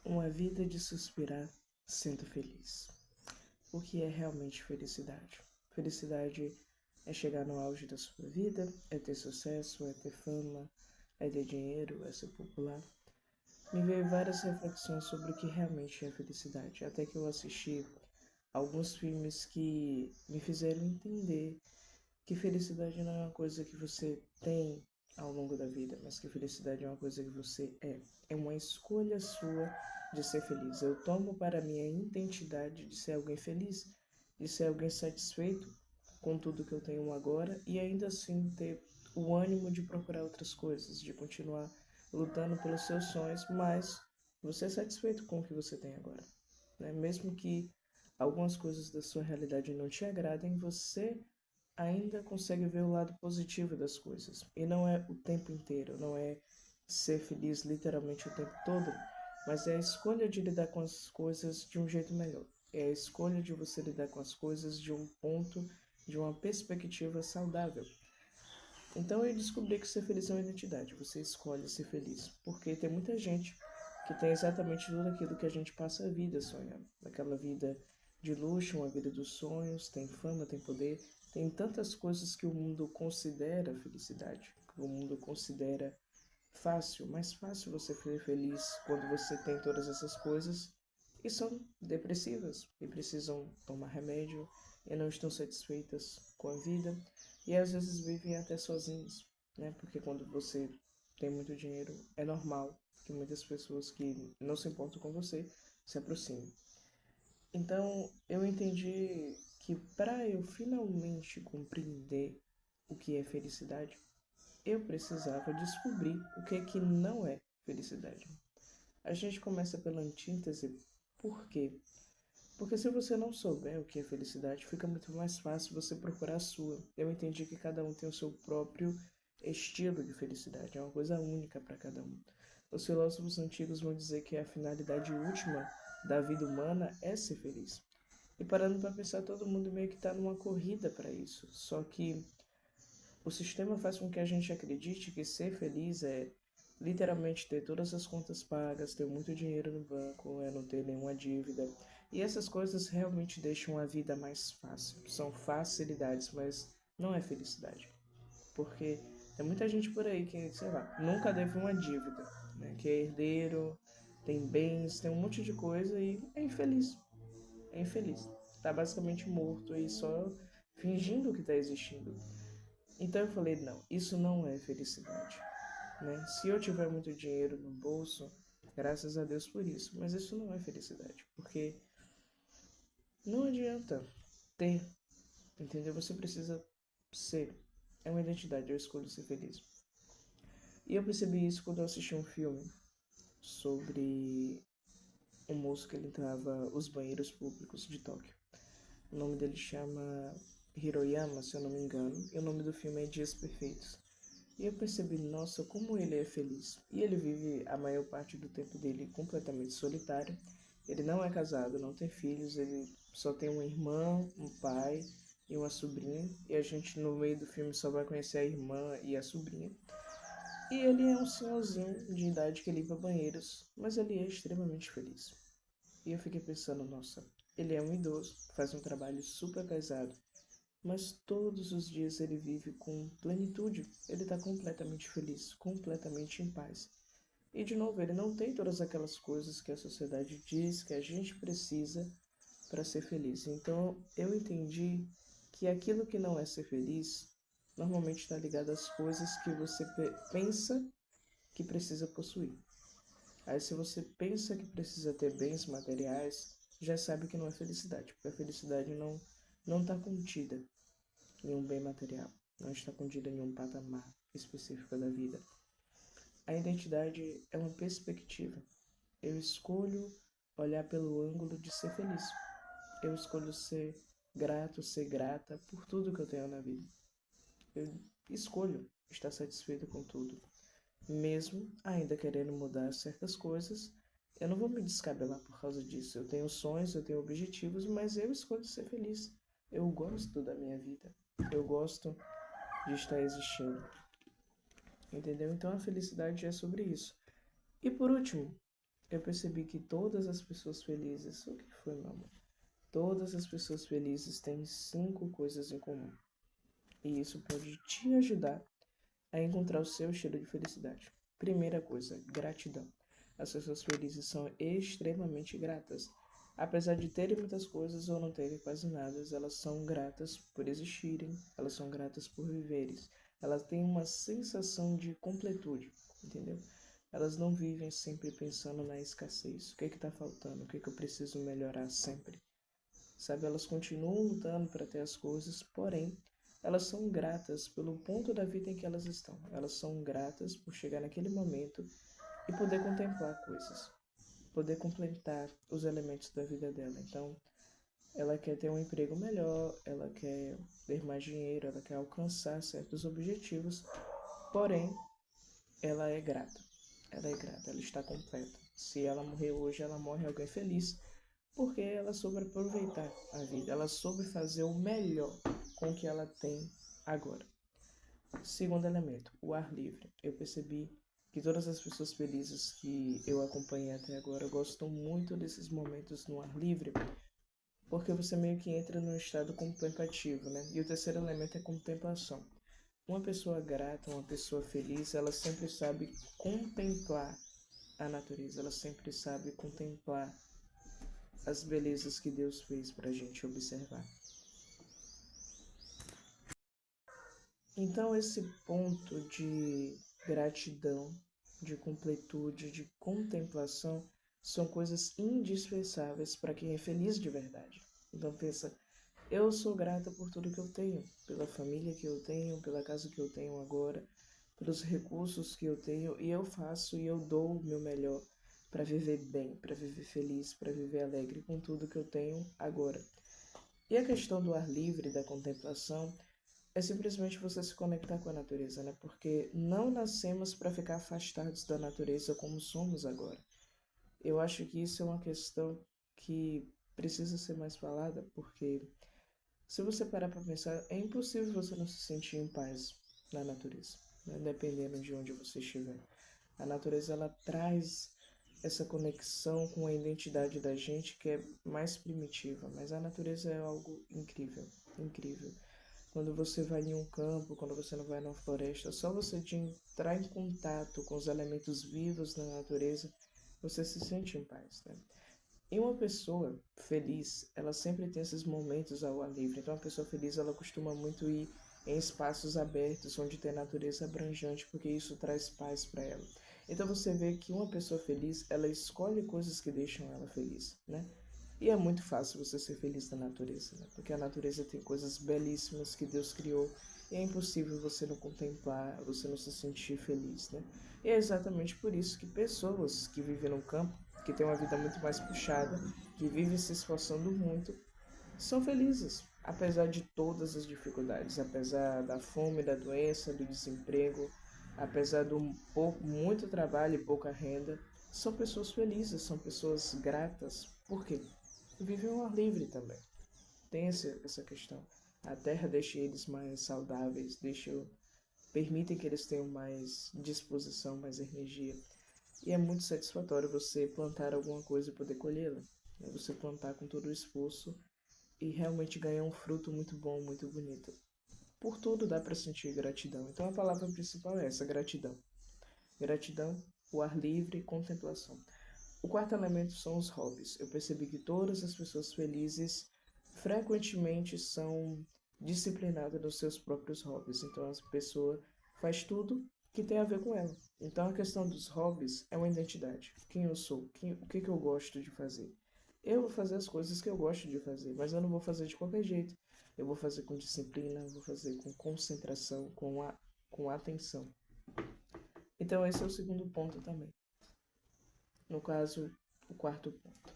Uma vida de suspirar sendo feliz. O que é realmente felicidade? Felicidade é chegar no auge da sua vida, é ter sucesso, é ter fama, é ter dinheiro, é ser popular. Me veio várias reflexões sobre o que realmente é felicidade, até que eu assisti alguns filmes que me fizeram entender que felicidade não é uma coisa que você tem ao longo da vida, mas que felicidade é uma coisa que você é. É uma escolha sua de ser feliz. Eu tomo para mim a identidade de ser alguém feliz, de ser alguém satisfeito com tudo que eu tenho agora e ainda assim ter o ânimo de procurar outras coisas, de continuar lutando pelos seus sonhos, mas você é satisfeito com o que você tem agora, né? Mesmo que algumas coisas da sua realidade não te agradem, você ainda consegue ver o lado positivo das coisas. E não é o tempo inteiro, não é ser feliz literalmente o tempo todo, mas é a escolha de lidar com as coisas de um jeito melhor. É a escolha de você lidar com as coisas de um ponto, de uma perspectiva saudável. Então eu descobri que ser feliz é uma identidade. Você escolhe ser feliz. Porque tem muita gente que tem exatamente tudo aquilo que a gente passa a vida sonhando. Aquela vida de luxo, uma vida dos sonhos, tem fama, tem poder, tem tantas coisas que o mundo considera felicidade, que o mundo considera fácil, mais fácil você ser feliz quando você tem todas essas coisas e são depressivas e precisam tomar remédio e não estão satisfeitas com a vida e às vezes vivem até sozinhos, né? Porque quando você tem muito dinheiro, é normal que muitas pessoas que não se importam com você se aproximem. Então, eu entendi que para eu finalmente compreender o que é felicidade, eu precisava descobrir o que é que não é felicidade. A gente começa pela antítese. Por quê? Porque se você não souber o que é felicidade, fica muito mais fácil você procurar a sua. Eu entendi que cada um tem o seu próprio estilo de felicidade, é uma coisa única para cada um. Os filósofos antigos vão dizer que a finalidade última da vida humana é ser feliz. E parando para pensar, todo mundo meio que está numa corrida para isso. Só que o sistema faz com que a gente acredite que ser feliz é literalmente ter todas as contas pagas, ter muito dinheiro no banco, é não ter nenhuma dívida. E essas coisas realmente deixam a vida mais fácil. São facilidades, mas não é felicidade. Porque tem muita gente por aí que, sei lá, nunca teve uma dívida, né? Que é herdeiro, tem bens, tem um monte de coisa e é infeliz. É infeliz. Tá basicamente morto e só fingindo que tá existindo. Então eu falei, não, isso não é felicidade, né? Se eu tiver muito dinheiro no bolso, graças a Deus por isso, mas isso não é felicidade, porque não adianta ter, entendeu? Você precisa ser. É uma identidade, eu escolho ser feliz. E eu percebi isso quando eu assisti um filme sobre um moço que ele entrava os banheiros públicos de Tóquio. O nome dele chama Hiroyama, se eu não me engano, e o nome do filme é Dias Perfeitos. E eu percebi, nossa, como ele é feliz. E ele vive a maior parte do tempo dele completamente solitário. Ele não é casado, não tem filhos, ele só tem uma irmã, um pai e uma sobrinha. E a gente no meio do filme só vai conhecer a irmã e a sobrinha. E ele é um senhorzinho de idade que limpa banheiros, mas ele é extremamente feliz. E eu fiquei pensando, nossa, ele é um idoso, faz um trabalho super pesado, mas todos os dias ele vive com plenitude. Ele está completamente feliz, completamente em paz. E de novo, ele não tem todas aquelas coisas que a sociedade diz que a gente precisa para ser feliz. Então eu entendi que aquilo que não é ser feliz normalmente está ligado às coisas que você pensa que precisa possuir. Aí se você pensa que precisa ter bens materiais, já sabe que não é felicidade, porque a felicidade não está contida em um bem material, não está contida em um patamar específico da vida. A identidade é uma perspectiva. Eu escolho olhar pelo ângulo de ser feliz. Eu escolho ser grato, ser grata por tudo que eu tenho na vida. Eu escolho estar satisfeito com tudo. Mesmo ainda querendo mudar certas coisas, eu não vou me descabelar por causa disso. Eu tenho sonhos, eu tenho objetivos, mas eu escolho ser feliz. Eu gosto da minha vida. Eu gosto de estar existindo. Entendeu? Então a felicidade é sobre isso. E por último, eu percebi que todas as pessoas felizes, o que foi, meu amor? Todas as pessoas felizes têm 5 coisas em comum. E isso pode te ajudar a encontrar o seu estilo de felicidade. Primeira coisa, gratidão. As pessoas felizes são extremamente gratas. Apesar de terem muitas coisas ou não terem quase nada, elas são gratas por existirem, elas são gratas por viverem. Elas têm uma sensação de completude, entendeu? Elas não vivem sempre pensando na escassez. O que está faltando? O que eu preciso melhorar sempre? Sabe, elas continuam lutando para ter as coisas, porém, elas são gratas pelo ponto da vida em que elas estão. Elas são gratas por chegar naquele momento e poder contemplar coisas, poder completar os elementos da vida dela. Então, ela quer ter um emprego melhor, ela quer ter mais dinheiro, ela quer alcançar certos objetivos, porém, ela é grata. Ela é grata, ela está completa. Se ela morrer hoje, ela morre alguém feliz, porque ela soube aproveitar a vida, ela soube fazer o melhor com o que ela tem agora. Segundo elemento, o ar livre. Eu percebi que todas as pessoas felizes que eu acompanhei até agora gostam muito desses momentos no ar livre, porque você meio que entra num estado contemplativo, né? E o terceiro elemento é contemplação. Uma pessoa grata, uma pessoa feliz, ela sempre sabe contemplar a natureza, ela sempre sabe contemplar as belezas que Deus fez para a gente observar. Então, esse ponto de gratidão, de completude, de contemplação, são coisas indispensáveis para quem é feliz de verdade. Então, pensa, eu sou grata por tudo que eu tenho, pela família que eu tenho, pela casa que eu tenho agora, pelos recursos que eu tenho, e eu faço e eu dou o meu melhor para viver bem, para viver feliz, para viver alegre com tudo que eu tenho agora. E a questão do ar livre, da contemplação, é simplesmente você se conectar com a natureza, né? Porque não nascemos para ficar afastados da natureza como somos agora. Eu acho que isso é uma questão que precisa ser mais falada, porque se você parar para pensar, é impossível você não se sentir em paz na natureza, né? Dependendo de onde você estiver. A natureza, ela traz essa conexão com a identidade da gente que é mais primitiva, mas a natureza é algo incrível, incrível. Quando você vai em um campo, quando você não vai numa floresta, só você de entrar em contato com os elementos vivos da natureza, você se sente em paz, né? E uma pessoa feliz, ela sempre tem esses momentos ao ar livre. Então, uma pessoa feliz, ela costuma muito ir em espaços abertos, onde tem natureza abrangente, porque isso traz paz para ela. Então, você vê que uma pessoa feliz, ela escolhe coisas que deixam ela feliz, né? E é muito fácil você ser feliz na natureza, né? Porque a natureza tem coisas belíssimas que Deus criou e é impossível você não contemplar, você não se sentir feliz, né? E é exatamente por isso que pessoas que vivem no campo, que têm uma vida muito mais puxada, que vivem se esforçando muito, são felizes, apesar de todas as dificuldades, apesar da fome, da doença, do desemprego, apesar do muito trabalho e pouca renda, são pessoas felizes, são pessoas gratas. Por quê? Vivem ao ar livre também. Tem essa questão. A terra deixa eles mais saudáveis, permitem que eles tenham mais disposição, mais energia. E é muito satisfatório você plantar alguma coisa e poder colhê-la. Você plantar com todo o esforço e realmente ganhar um fruto muito bom, muito bonito. Por tudo dá para sentir gratidão. Então a palavra principal é essa, gratidão. Gratidão, o ar livre e contemplação. O quarto elemento são os hobbies. Eu percebi que todas as pessoas felizes frequentemente são disciplinadas nos seus próprios hobbies. Então, a pessoa faz tudo que tem a ver com ela. Então, a questão dos hobbies é uma identidade. Quem eu sou, o que eu gosto de fazer. Eu vou fazer as coisas que eu gosto de fazer, mas eu não vou fazer de qualquer jeito. Eu vou fazer com disciplina, eu vou fazer com concentração, com atenção. Então, esse é o segundo ponto também. No caso, o quarto ponto,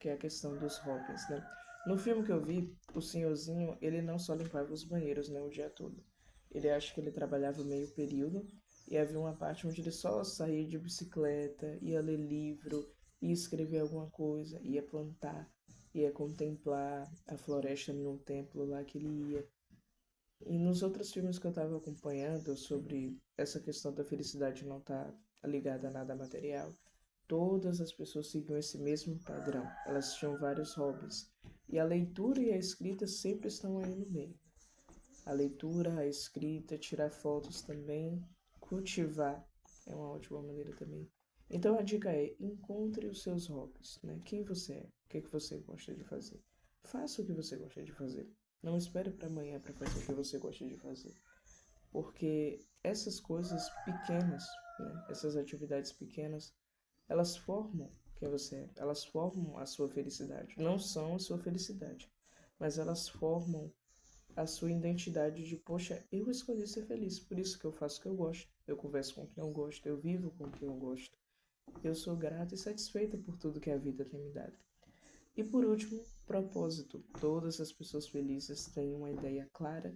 que é a questão dos hobbies, né? No filme que eu vi, o senhorzinho, ele não só limpava os banheiros, né, o dia todo. Ele acha que ele trabalhava meio período e havia uma parte onde ele só saía de bicicleta, ia ler livro, ia escrever alguma coisa, ia plantar, ia contemplar a floresta num templo lá que ele ia. E nos outros filmes que eu estava acompanhando sobre essa questão da felicidade não estar ligada a nada material, Todas as pessoas seguiam esse mesmo padrão. Elas tinham vários hobbies. E a leitura e a escrita sempre estão aí no meio. A leitura, a escrita, tirar fotos também, cultivar é uma ótima maneira também. Então a dica é: encontre os seus hobbies, né? Quem você é? O que é que você gosta de fazer? Faça o que você gosta de fazer. Não espere para amanhã para fazer o que você gosta de fazer. Porque essas coisas pequenas, né? Essas atividades pequenas, elas formam quem você é. Elas formam a sua felicidade. Não são a sua felicidade, mas elas formam a sua identidade de, poxa, eu escolhi ser feliz, por isso que eu faço o que eu gosto, eu converso com quem eu gosto, eu vivo com quem eu gosto, eu sou grata e satisfeita por tudo que a vida tem me dado. E por último, propósito. Todas as pessoas felizes têm uma ideia clara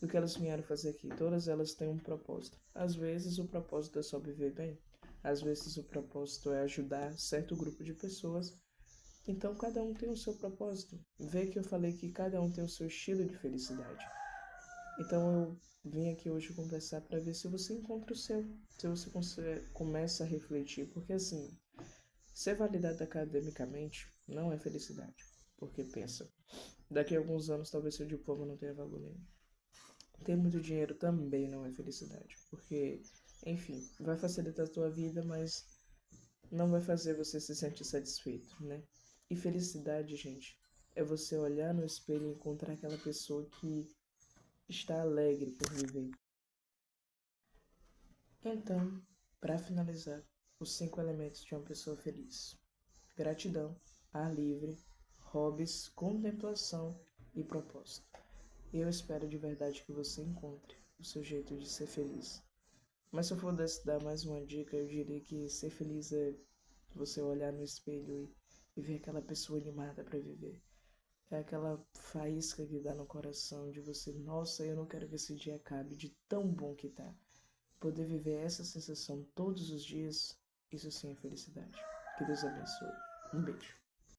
do que elas vieram fazer aqui. Todas elas têm um propósito. Às vezes o propósito é só viver bem, às vezes o propósito é ajudar certo grupo de pessoas. Então cada um tem o seu propósito. Vê que eu falei que cada um tem o seu estilo de felicidade. Então eu vim aqui hoje conversar para ver se você encontra o seu, se você começa a refletir, porque assim, ser validado academicamente não é felicidade. Porque pensa, daqui a alguns anos talvez seu diploma não tenha valor nenhum. Ter muito dinheiro também não é felicidade, porque, enfim, vai facilitar a tua vida, mas não vai fazer você se sentir satisfeito, né? E felicidade, gente, é você olhar no espelho e encontrar aquela pessoa que está alegre por viver. Então, para finalizar, os 5 elementos de uma pessoa feliz: gratidão, ar livre, hobbies, contemplação e propósito. E eu espero de verdade que você encontre o seu jeito de ser feliz. Mas se eu pudesse dar mais uma dica, eu diria que ser feliz é você olhar no espelho e ver aquela pessoa animada para viver. É aquela faísca que dá no coração de você, nossa, eu não quero que esse dia acabe, de tão bom que tá. Poder viver essa sensação todos os dias, isso sim é felicidade. Que Deus abençoe. Um beijo.